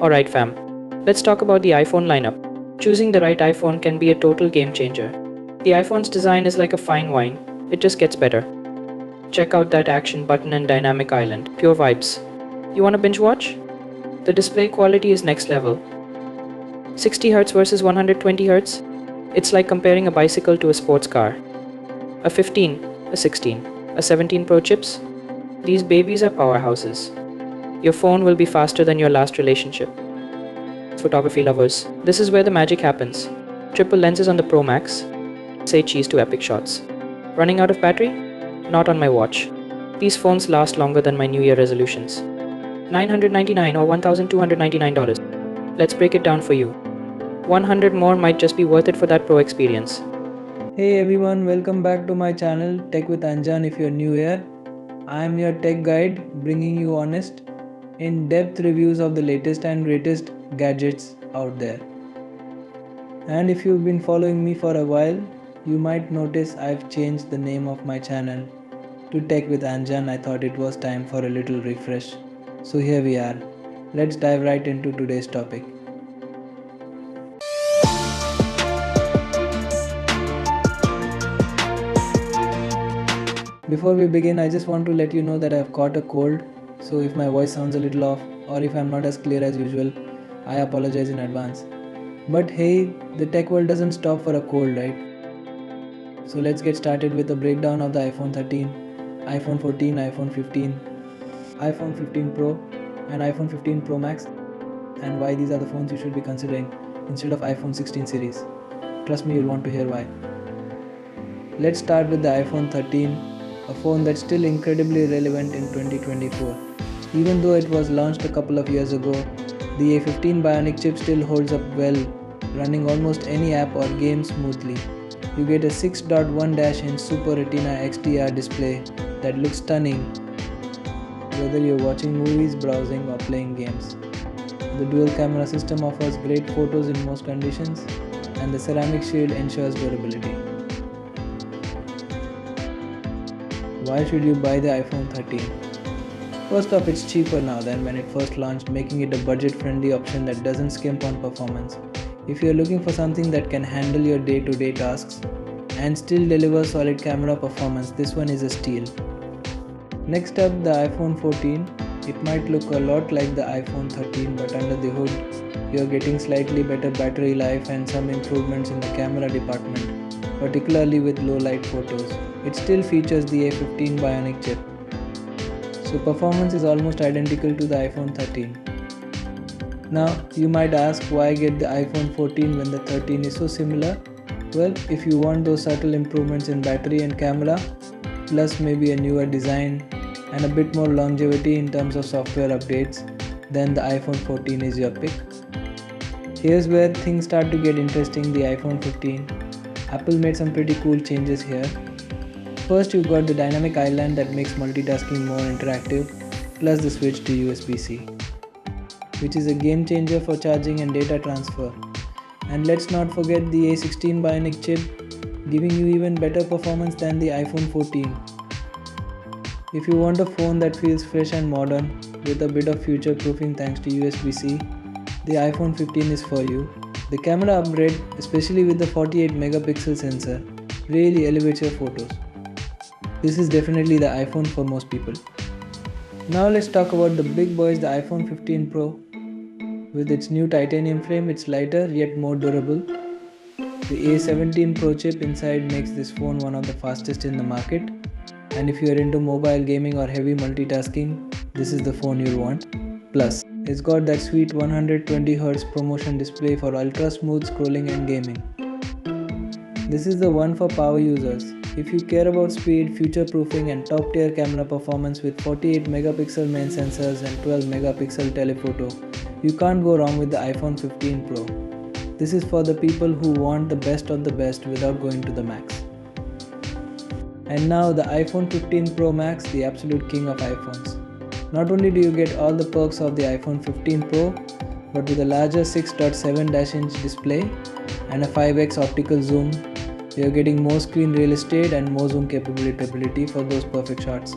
Alright fam, let's talk about the iPhone lineup. Choosing the right iPhone can be a total game changer. The iPhone's design is like a fine wine, it just gets better. Check out that action button and dynamic island, pure vibes. You wanna binge watch? The display quality is next level. 60Hz versus 120Hz? It's like comparing a bicycle to a sports car. A 15, a 16, a 17 Pro chips? These babies are powerhouses. Your phone will be faster than your last relationship. Photography lovers, this is where the magic happens. Triple lenses on the Pro Max. Say cheese to epic shots. Running out of battery? Not on my watch. These phones last longer than my New Year resolutions. $999 or $1,299. Let's break it down for you. 100 more might just be worth it for that Pro experience. Hey everyone, welcome back to my channel Tech with Anjan. If you're new here, I am your tech guide bringing you honest, in-depth reviews of the latest and greatest gadgets out there. And if you've been following me for a while, you might notice I've changed the name of my channel to Tech with Anjan. I thought it was time for a little refresh. So here we are. Let's dive right into today's topic. Before we begin, I just want to let you know that I've caught a cold, so if my voice sounds a little off or if I'm not as clear as usual, I apologize in advance. But hey, the tech world doesn't stop for a cold, right? So let's get started with a breakdown of the iPhone 13, iPhone 14, iPhone 15, iPhone 15 Pro and iPhone 15 Pro Max, and why these are the phones you should be considering instead of iPhone 16 series. Trust me, you'll want to hear why. Let's start with the iPhone 13, a phone that's still incredibly relevant in 2024. Even though it was launched a couple of years ago, the A15 Bionic chip still holds up well, running almost any app or game smoothly. You get a 6.1-inch Super Retina XDR display that looks stunning whether you're watching movies, browsing or playing games. The dual camera system offers great photos in most conditions, and the ceramic shield ensures durability. Why should you buy the iPhone 13? First off, it's cheaper now than when it first launched, making it a budget-friendly option that doesn't skimp on performance. If you're looking for something that can handle your day-to-day tasks and still deliver solid camera performance, this one is a steal. Next up, the iPhone 14. It might look a lot like the iPhone 13, but under the hood, you're getting slightly better battery life and some improvements in the camera department, particularly with low light photos. It still features the A15 Bionic chip, so performance is almost identical to the iPhone 13. Now, you might ask, why get the iPhone 14 when the 13 is so similar? Well, if you want those subtle improvements in battery and camera, plus maybe a newer design and a bit more longevity in terms of software updates, then the iPhone 14 is your pick. Here's where things start to get interesting. The iPhone 15. Apple made some pretty cool changes here. First, you've got the dynamic island that makes multitasking more interactive, plus the switch to USB-C, which is a game changer for charging and data transfer. And let's not forget the A16 Bionic chip, giving you even better performance than the iPhone 14. If you want a phone that feels fresh and modern, with a bit of future proofing thanks to USB-C, the iPhone 15 is for you. The camera upgrade, especially with the 48 megapixel sensor, really elevates your photos. This is definitely the iPhone for most people. Now let's talk about the big boys, the iPhone 15 Pro. With its new titanium frame, it's lighter yet more durable. The A17 Pro chip inside makes this phone one of the fastest in the market. And if you're into mobile gaming or heavy multitasking, this is the phone you'll want. Plus, it's got that sweet 120Hz ProMotion display for ultra smooth scrolling and gaming. This is the one for power users. If you care about speed, future proofing and top tier camera performance with 48 megapixel main sensors and 12 megapixel telephoto, you can't go wrong with the iPhone 15 Pro. This is for the people who want the best of the best without going to the max. And now the iPhone 15 Pro Max, the absolute king of iPhones. Not only do you get all the perks of the iPhone 15 Pro, but with a larger 6.7-inch display and a 5x optical zoom, you're getting more screen real estate and more zoom capability for those perfect shots.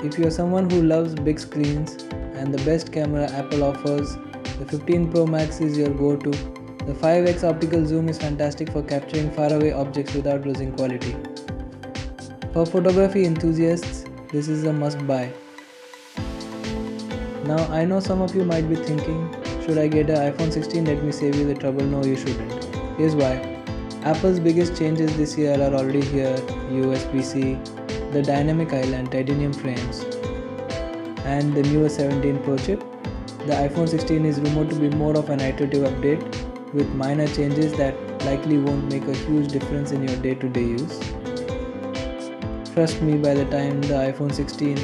If you're someone who loves big screens and the best camera Apple offers, The 15 Pro Max is your go-to. The 5x optical zoom is fantastic for capturing faraway objects without losing quality. For photography enthusiasts, this is a must-buy. Now I know some of you might be thinking, should I get an iPhone 16? Let me save you the trouble. No, you shouldn't. Here's why. Apple's biggest changes this year are already here: USB-C, the dynamic island titanium frames, and the newer 17 Pro chip. The iPhone 16 is rumored to be more of an iterative update with minor changes that likely won't make a huge difference in your day-to-day use. Trust me, by the time the iPhone 16,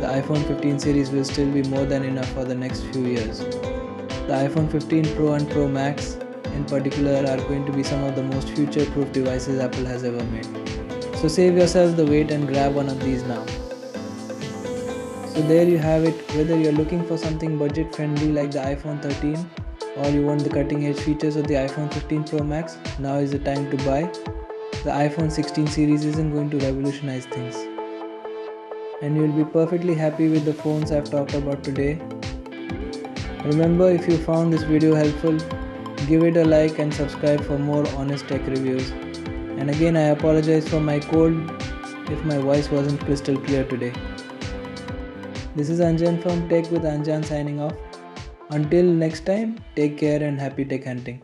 the iPhone 15 series will still be more than enough for the next few years. The iPhone 15 Pro and Pro Max in particular are going to be some of the most future-proof devices Apple has ever made. So save yourself the wait and grab one of these now. So there you have it. Whether you're looking for something budget friendly like the iPhone 13 or you want the cutting edge features of the iPhone 15 Pro Max, now is the time to buy. The iPhone 16 series isn't going to revolutionize things, and you'll be perfectly happy with the phones I've talked about today. Remember, if you found this video helpful, give it a like and subscribe for more honest tech reviews. And again, I apologize for my cold if my voice wasn't crystal clear today. This is Anjan from Tech with Anjan signing off. Until next time, take care and happy tech hunting.